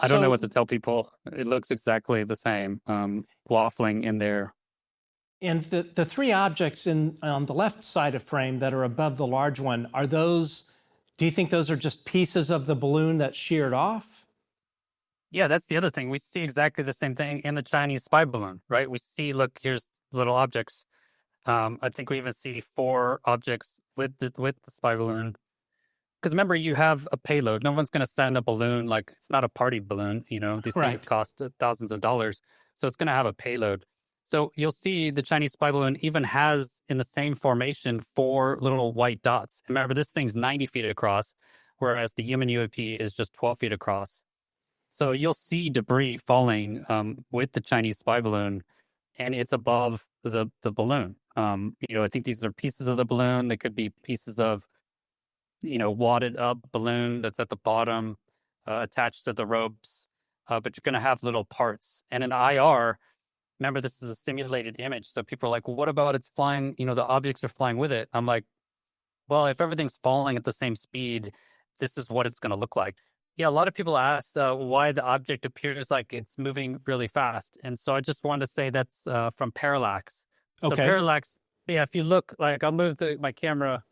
I don't know what to tell people. It looks exactly the same, waffling in there. And the three objects on the left side of frame that are above the large one, do you think those are just pieces of the balloon that sheared off? Yeah, that's the other thing. We see exactly the same thing in the Chinese spy balloon, right? We see, look, here's little objects. I think we even see 4 objects with the spy balloon. Because remember, you have a payload. No one's going to send a balloon, like, it's not a party balloon. These things cost thousands of dollars. So it's going to have a payload. So you'll see the Chinese spy balloon even has, in the same formation, 4 little white dots. Remember, this thing's 90 feet across, whereas the Yemen UAP is just 12 feet across. So you'll see debris falling with the Chinese spy balloon. and it's above the balloon. I think these are pieces of the balloon. They could be pieces of, wadded up balloon that's at the bottom, attached to the ropes. But you're going to have little parts. And in IR, remember, this is a simulated image. So people are like, well, what about it's flying? The objects are flying with it. I'm like, well, if everything's falling at the same speed, this is what it's going to look like. Yeah, a lot of people ask why the object appears like it's moving really fast. And so I just wanted to say that's from Parallax. So Okay. Parallax, yeah, if you look, like I'll move my camera.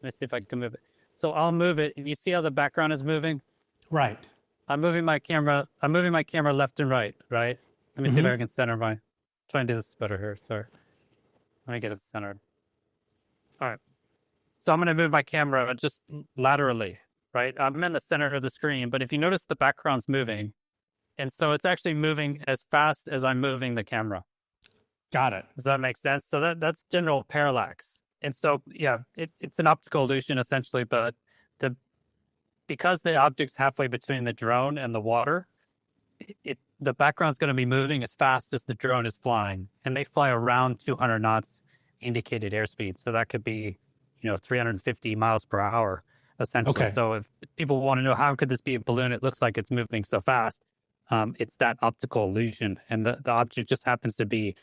Let me see if I can move it. So I'll move it, and you see how the background is moving? Right. I'm moving my camera left and right, right? Let me see if I can center my, try and do this better here, sorry. Let me get it centered. All right. So I'm going to move my camera just laterally, right? I'm in the center of the screen, but if you notice, the background's moving. And so it's actually moving as fast as I'm moving the camera. Got it. Does that make sense? So that's general parallax. And so, yeah, it's an optical illusion essentially, but because the object's halfway between the drone and the water, the background's going to be moving as fast as the drone is flying. And they fly around 200 knots indicated airspeed. So that could be 350 miles per hour, essentially. Okay. So if people want to know how could this be a balloon, it looks like it's moving so fast. It's that optical illusion, and the object just happens to be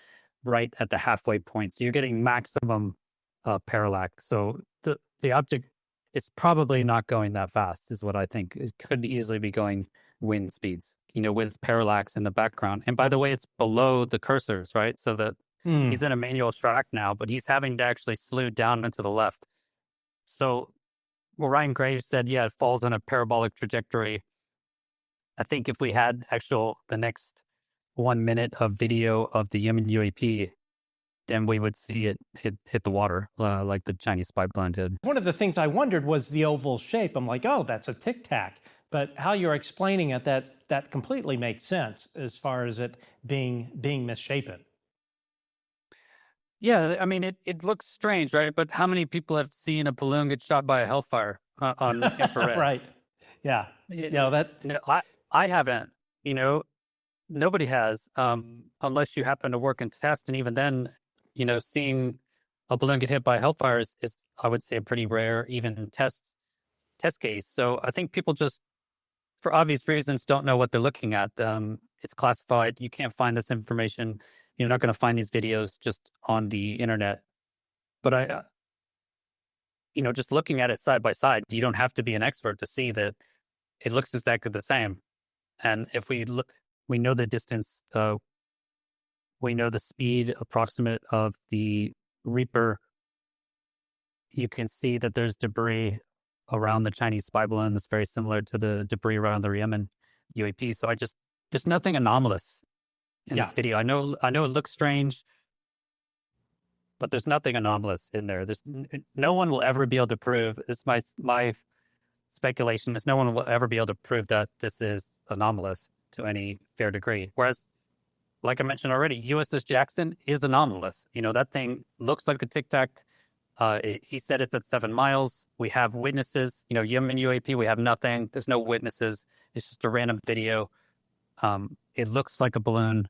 right at the halfway point. So you're getting maximum parallax. So the object is probably not going that fast, is what I think. It could easily be going wind speeds, with parallax in the background. And by the way, it's below the cursors, right? So that he's in a manual track now, but he's having to actually slew down and to the left. So, well, Ryan Graves said, yeah, it falls on a parabolic trajectory. I think if we had the next 1 minute of video of the Yemen UAP, then we would see it hit the water like the Chinese spy balloon did. One of the things I wondered was the oval shape. I'm like, oh, that's a tic tac. But how you're explaining it, that completely makes sense as far as it being misshapen. Yeah, I mean, it looks strange, right? But how many people have seen a balloon get shot by a hellfire on infrared? Right. Yeah. I haven't. Nobody has, unless you happen to work in test, and even then, seeing a balloon get hit by a hellfire is I would say, a pretty rare, even test case. So I think people just, for obvious reasons, don't know what they're looking at. It's classified. You can't find this information. You're not going to find these videos just on the internet. But just looking at it side by side, you don't have to be an expert to see that it looks exactly the same. And if we look, we know the distance, we know the speed approximate of the Reaper. You can see that there's debris around the Chinese spy balloon that's very similar to the debris around the Yemen UAP. So there's nothing anomalous in this video. I know it looks strange, but there's nothing anomalous in there. There's no one will ever be able to prove, it's my speculation is no one will ever be able to prove that this is anomalous to any fair degree. Whereas, like I mentioned already, USS Jackson is anomalous. That thing looks like a tic tac. He said it's at 7 miles. We have witnesses. Yemen UAP, we have nothing. There's no witnesses. It's just a random video. It looks like a balloon.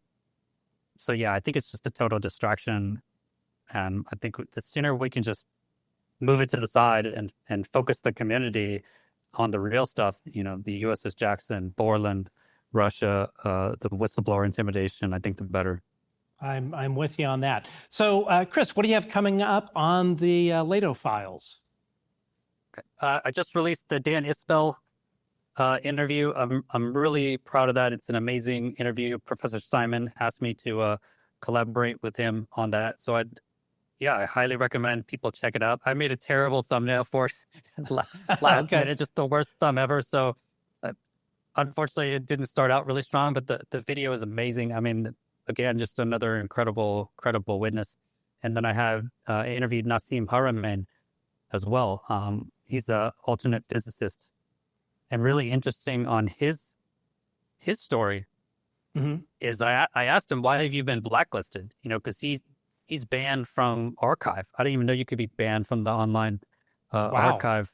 So yeah, I think it's just a total distraction. And I think the sooner we can just move it to the side and focus the community on the real stuff, the USS Jackson, Borland, Russia, the whistleblower intimidation, I think the better. I'm with you on that. So, Chris, what do you have coming up on the Lehto Files? I just released the Dan Isbell interview. I'm really proud of that. It's an amazing interview. Professor Simon asked me to collaborate with him on that. So I highly recommend people check it out. I made a terrible thumbnail for it last minute, just the worst thumb ever. So unfortunately, it didn't start out really strong, but the video is amazing. I mean, again, just another credible witness. And then I have interviewed Nassim Haramein as well. He's an alternate physicist, and really interesting on his story is I asked him, why have you been blacklisted? Because he's banned from archive. I didn't even know you could be banned from the online archive.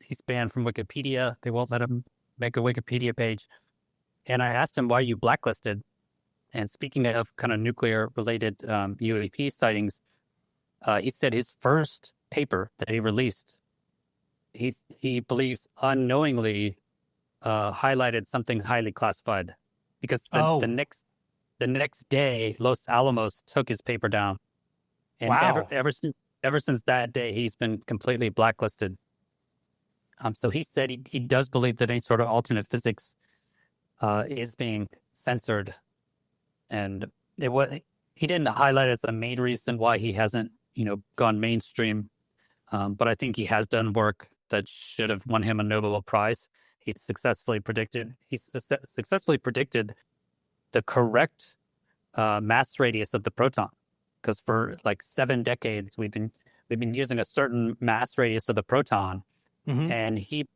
He's banned from Wikipedia. They won't let him make a Wikipedia page. And I asked him, why are you blacklisted? And speaking of kind of nuclear-related UAP sightings, he said his first paper that he released, he believes unknowingly highlighted something highly classified, because the next day Los Alamos took his paper down, and Wow. ever since that day he's been completely blacklisted. So he said he does believe that any sort of alternate physics is being censored, and he didn't highlight as the main reason why he hasn't gone mainstream, but I think he has done work that should have won him a Nobel Prize. He successfully predicted the correct mass radius of the proton, because for like 7 decades we've been using a certain mass radius of the proton, and he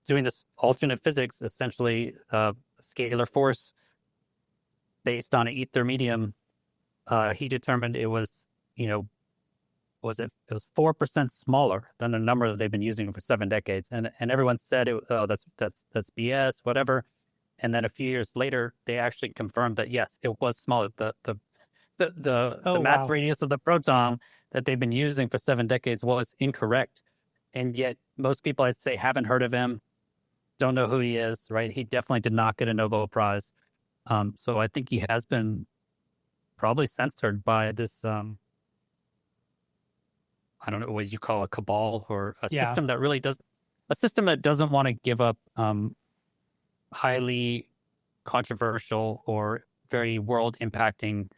doing this alternate physics, essentially scalar force based on an ether medium. He determined it was it was 4% smaller than the number that they've been using for 7 decades, and everyone said, that's BS, whatever. And then a few years later, they actually confirmed that yes, it was smaller. The mass radius of the proton that they've been using for 7 decades was incorrect, and yet most people, I'd say, haven't heard of him, don't know who he is. Right? He definitely did not get a Nobel Prize. So I think he has been probably censored by this. I don't know what you call a cabal, or a system that doesn't want to give up highly controversial or very world impacting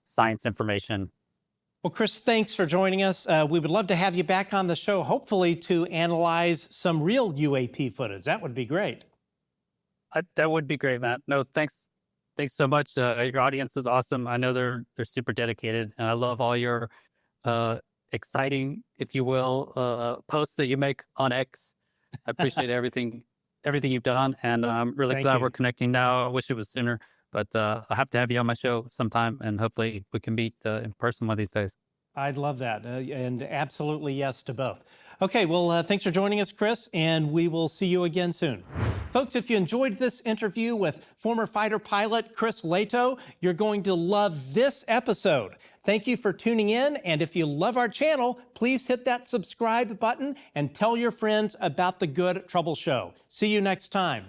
science information. Well, Chris, thanks for joining us. We would love to have you back on the show, hopefully to analyze some real UAP footage. That would be great. That would be great, Matt. No, thanks so much. Your audience is awesome. I know they're super dedicated, and I love all your exciting, if you will, posts that you make on X. I appreciate everything you've done, and I'm really glad we're connecting now. I wish it was sooner, but I'll have to have you on my show sometime, and hopefully we can meet in person one of these days. I'd love that, and absolutely yes to both. Okay, well, thanks for joining us, Chris, and we will see you again soon. Folks, if you enjoyed this interview with former fighter pilot Chris Lehto, you're going to love this episode. Thank you for tuning in, and if you love our channel, please hit that subscribe button and tell your friends about The Good Trouble Show. See you next time.